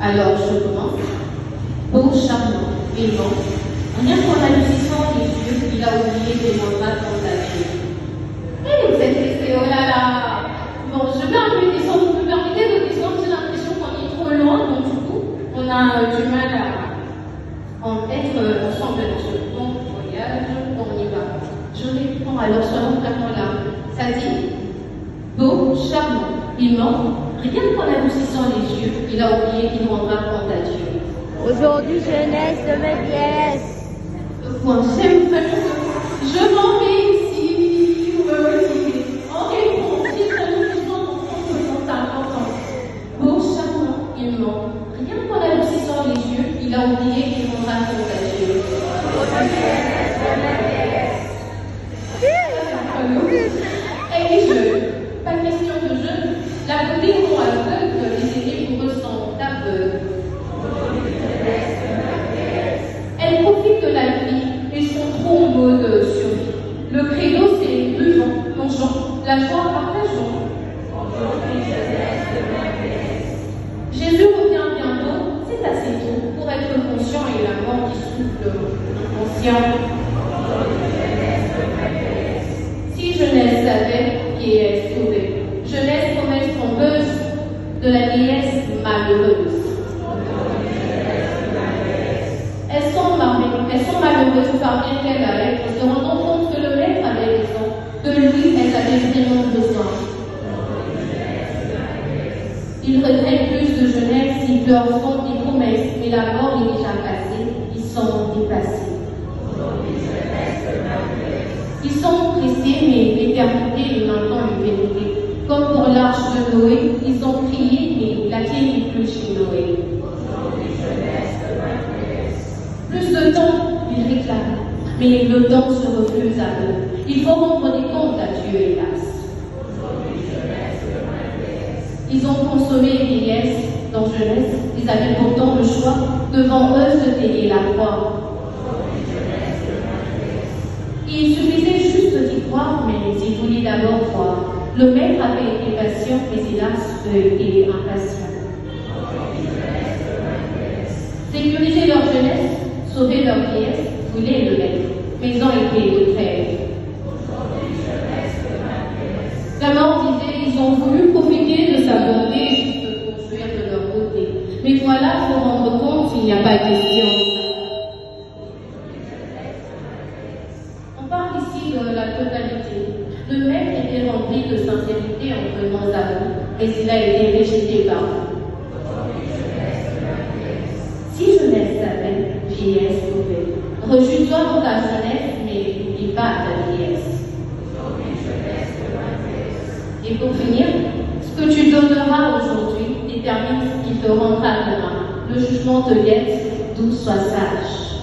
Alors je commence. Beau, charmant, aimant, rien qu'en agissant les yeux, il a oublié des mandats dans la vie. Et vous êtes resté, oh là là. Bon, je vais un peu descendre, vous me permettez de descendre, j'ai l'impression qu'on est trop loin, donc du coup, on a du mal à être ensemble dans ce long voyage, on y va. Je réponds, alors soyons vraiment là. Ça dit, beau, charmant, aimant, rien qu'en adoucissant les yeux, il a oublié qu'il rendra compte à Dieu. Aujourd'hui, jeunesse, demain, vieillesse. Moi, j'aime vraiment. Je m'en vais ici, en réponse, j'ai vraiment besoin d'entendre ce sont importants. Beau, charmant, aimant, rien qu'en adoucissant les yeux, il a oublié qu'il rendra compte à Dieu. Aujourd'hui, jeunesse, demain, vieillesse. Et les jeunes, pas question de jeunes, la beauté rend aveugle, les aînés vous ressentent aveugles. Elle profite de la vie et sont trop en mode survie. Le credo, c'est buvons, mangeons, la joie partageons. Jésus revient bientôt, c'est assez tôt pour être conscient et la mort qui souffle inconscient. Si jeunesse savait qui est sauvée, jeunesse promesse trompeuse de la vieillesse malheureuse. Elles sont malheureuses par bien qu'elles avaient, se rendant compte que le maître avait raison, que lui, elles avaient vraiment besoin. Ils regrette plus de jeunesse, ils leur font des promesses, mais la mort est déjà passée, ils sont dépassés. Ils sont pressés, mais l'éternité est maintenant une vérité. Comme pour l'arche de Noé, ils ont crié, mais la clé n'est plus chez Noé. Plus de temps, ils réclament, mais le temps se refuse à eux. Il faut rendre des comptes à Dieu, hélas. Ils ont consommé vieillesse dans jeunesse, ils avaient pourtant le choix, devant eux se payer la croix. Il suffisait juste d'y croire, mais il voulait d'abord voir. Le maître avait été patient, mais hélas, eux étaient impatients. Sécuriser leur jeunesse, sauver leur vieillesse, voulait le maître, mais ils ont été de trêve. La mort disait, ils ont voulu profiter de sa bonté juste pour jouir de leur beauté. Mais voilà, il faut rendre compte, il n'y a pas question. On parle ici de la totalité. Le maître était rempli de sincérité en venant à vous, mais il a été rejeté par vous. Si jeunesse savait, vieillesse sauvée. Rejouis-toi dans ta jeunesse, mais n'oublie pas ta vieillesse. Et pour finir, ce que tu donneras aujourd'hui détermine ce qui te rendra demain. Le jugement te guette, d'où sois sage.